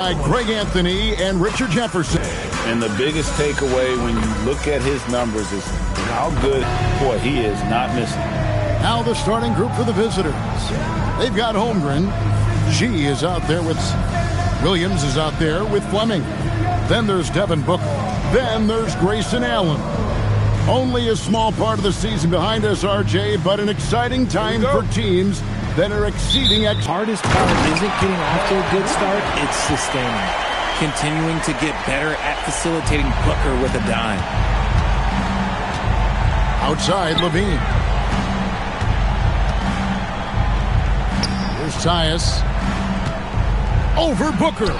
Greg Anthony and Richard Jefferson. And the biggest takeaway when you look at his numbers is how good, boy, he is not missing. Now the starting group for the visitors. They've got Holmgren. G is out there with Williams is out there with Fleming. Then there's Devin Booker. Then there's Grayson Allen. Only a small part of the season behind us, RJ, but an exciting time for teams that are exceeding hardest part isn't getting off to a good start, it's sustaining. Continuing to get better at facilitating Booker with a dime. Outside, Levine. Here's Tyus. Over Booker.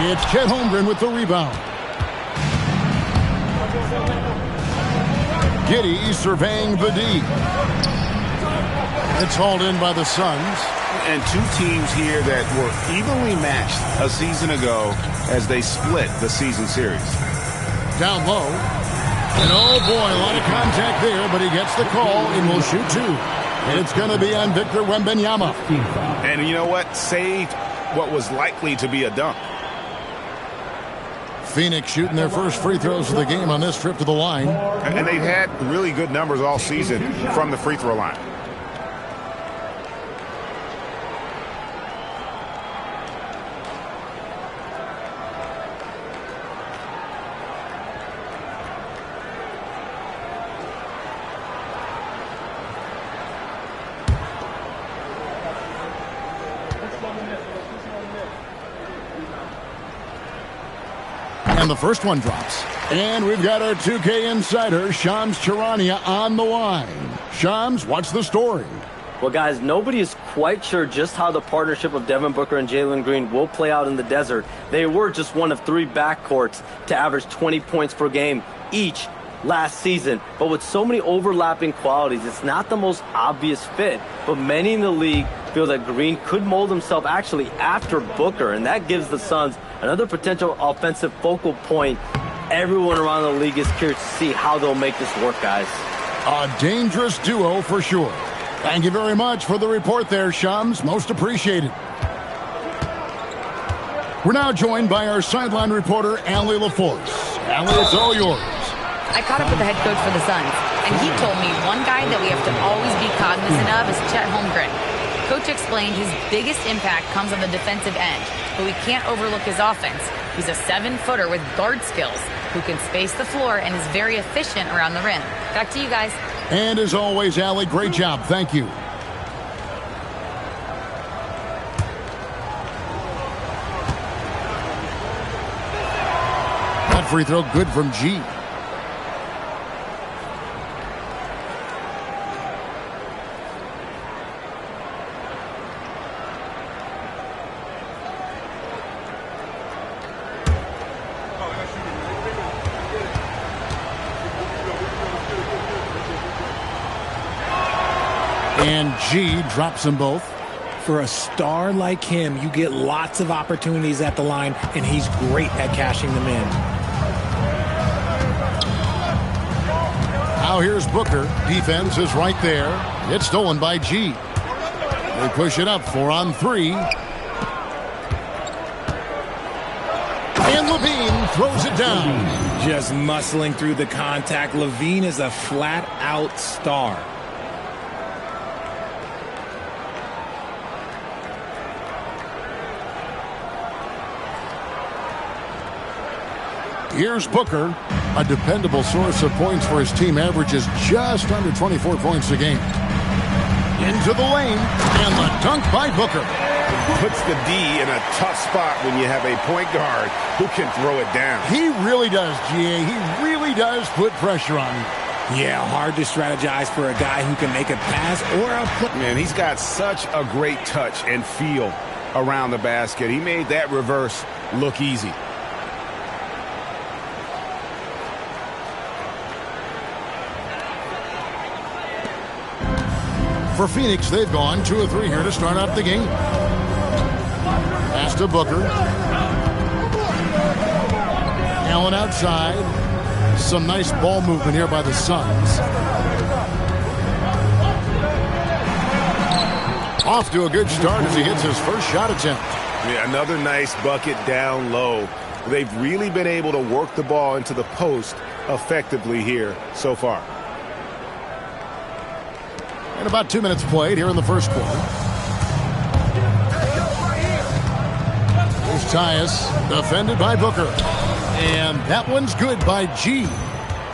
It's Chet Holmgren with the rebound. Giddey surveying the D. It's hauled in by the Suns. And two teams here that were evenly matched a season ago as they split the season series. Down low. And oh boy, a lot of contact there, but he gets the call and will shoot two. And it's going to be on Victor Wembanyama. And you know what? Saved what was likely to be a dunk. Phoenix shooting their first free throws of the game on this trip to the line. And they've had really good numbers all season from the free throw line. And the first one drops. And we've got our 2K insider, Shams Charania, on the line. Shams, what's the story? Well, guys, nobody is quite sure just how the partnership of Devin Booker and Jalen Green will play out in the desert. They were just one of three backcourts to average 20 points per game each last season. But with so many overlapping qualities, it's not the most obvious fit. But many in the league feel that Green could mold himself actually after Booker, and that gives the Suns another potential offensive focal point. Everyone around the league is curious to see how they'll make this work, guys. A dangerous duo for sure. Thank you very much for the report there, Shams. Most appreciated. We're now joined by our sideline reporter, Allie LaForce. Allie, it's all yours. I caught up with the head coach for the Suns, and he told me one guy that we have to always be cognizant of is Chet Holmgren. Coach explained his biggest impact comes on the defensive end, but we can't overlook his offense. He's a 7-footer with guard skills who can space the floor and is very efficient around the rim. Back to you guys. And as always, Allie, great job. Thank you. That free throw good from G. And G drops them both. For a star like him, you get lots of opportunities at the line, and he's great at cashing them in. Now here's Booker. Defense is right there. It's stolen by G. They push it up 4 on 3. And Levine throws it down. Just muscling through the contact. Levine is a flat-out star. Here's Booker, a dependable source of points for his team, averages just under 24 points a game. Into the lane, and the dunk by Booker. Puts the D in a tough spot when you have a point guard who can throw it down. He really does, GA. He really does put pressure on him. Yeah, hard to strategize for a guy who can make a pass or a play. Man, he's got such a great touch and feel around the basket. He made that reverse look easy. For Phoenix, they've gone 2 of 3 here to start out the game. Pass to Booker. Allen outside. Some nice ball movement here by the Suns. Off to a good start as he hits his first shot attempt. Yeah, another nice bucket down low. They've really been able to work the ball into the post effectively here so far. And about 2 minutes played here in the first quarter. Here's Tyus, defended by Booker. And that one's good by G.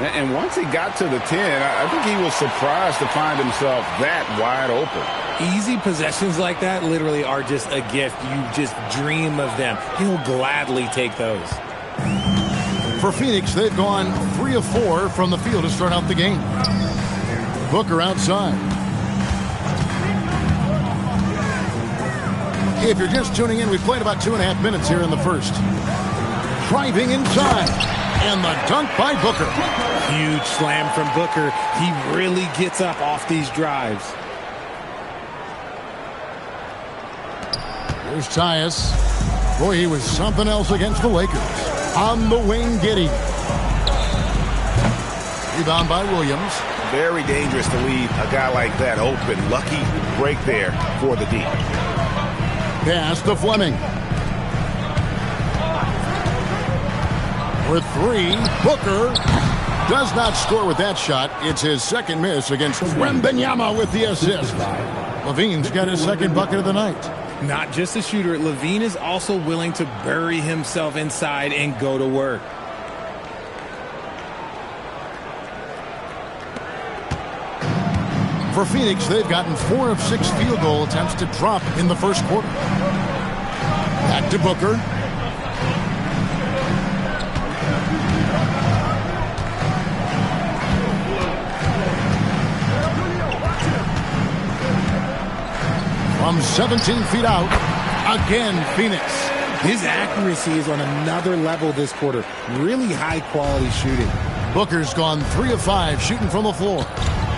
And once he got to the 10, I think he was surprised to find himself that wide open. Easy possessions like that literally are just a gift. You just dream of them. He'll gladly take those. For Phoenix, they've gone 3 of 4 from the field to start out the game. Booker outside. If you're just tuning in, we've played about 2.5 minutes here in the first. Driving inside. And the dunk by Booker. Huge slam from Booker. He really gets up off these drives. Here's Tyus. Boy, he was something else against the Lakers. On the wing, Giddey. Rebound by Williams. Very dangerous to leave a guy like that open. Lucky break there for the D. Pass to Fleming. For 3, Booker does not score with that shot. It's his second miss against Wembanyama with the assist. Levine's got his second bucket of the night. Not just a shooter, Levine is also willing to bury himself inside and go to work. For Phoenix, they've gotten 4 of 6 field goal attempts to drop in the first quarter. Back to Booker. From 17 feet out, again, Phoenix. His accuracy is on another level this quarter. Really high-quality shooting. Booker's gone 3 of 5 shooting from the floor.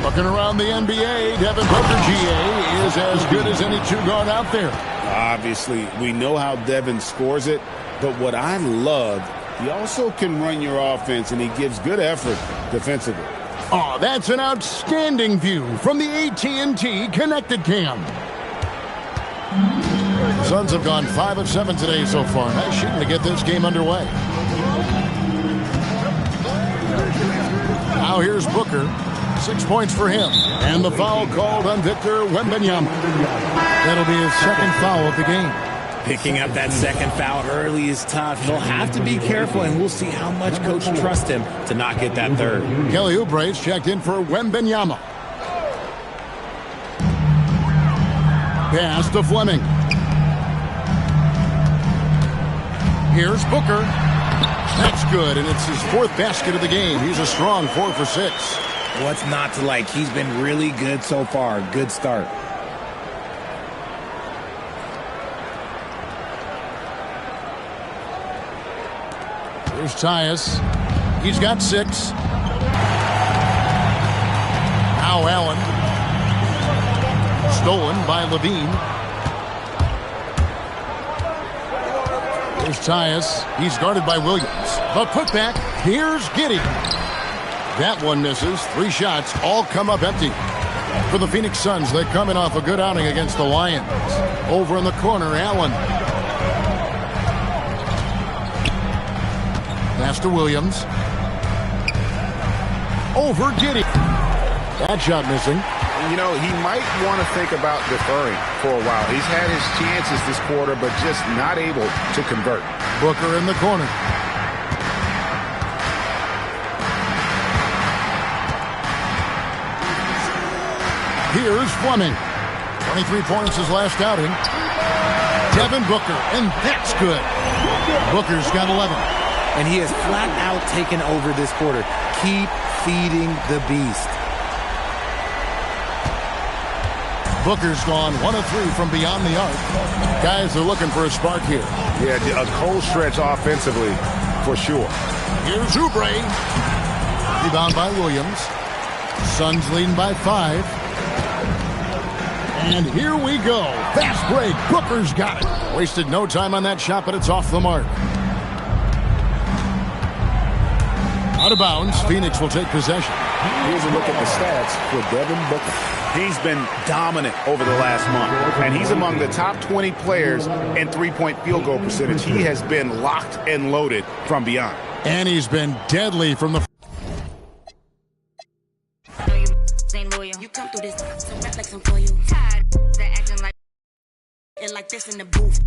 Looking around the NBA, Devin Booker, GA, is as good as any two-guard out there. Obviously, we know how Devin scores it, but what I love, he also can run your offense, and he gives good effort defensively. Oh, that's an outstanding view from the AT&T Connected Cam. Suns have gone 5 of 7 today so far. Nice shooting to get this game underway. Now here's Booker. 6 points for him. And the foul called on Victor Wembanyama. That'll be his second foul of the game. Picking up that second foul early is tough. He'll have to be careful, and we'll see how much coach trusts him to not get that third. Kelly Oubre's checked in for Wembanyama. Pass to Fleming. Here's Booker. That's good, and it's his 4th basket of the game. He's a strong 4 for 6. What's not to like? He's been really good so far. Good start. Here's Tyus. He's got 6. Now Allen. Stolen by Levine. Here's Tyus. He's guarded by Williams. The putback. Here's Giddey. That one misses. 3 shots all come up empty. For the Phoenix Suns, they're coming off a good outing against the Lions. Over in the corner, Allen. Pass to Williams. Over Giddey. That shot missing. You know, he might want to think about deferring for a while. He's had his chances this quarter, but just not able to convert. Booker in the corner. Here's Fleming. 23 points his last outing. Devin Booker, and that's good. Booker's got 11. And he has flat out taken over this quarter. Keep feeding the beast. Booker's gone 1 of 3 from beyond the arc. Guys are looking for a spark here. Yeah, a cold stretch offensively for sure. Here's Oubre. Rebound by Williams. Suns leading by 5. And here we go. Fast break. Booker's got it. Wasted no time on that shot, but it's off the mark. Out of bounds. Phoenix will take possession. Here's a look at the stats for Devin Booker. He's been dominant over the last month, and he's among the top 20 players in three-point field goal percentage. He has been locked and loaded from beyond. And he's been deadly from the... You come through this, so rap like some for you. Tired, acting like this in the booth.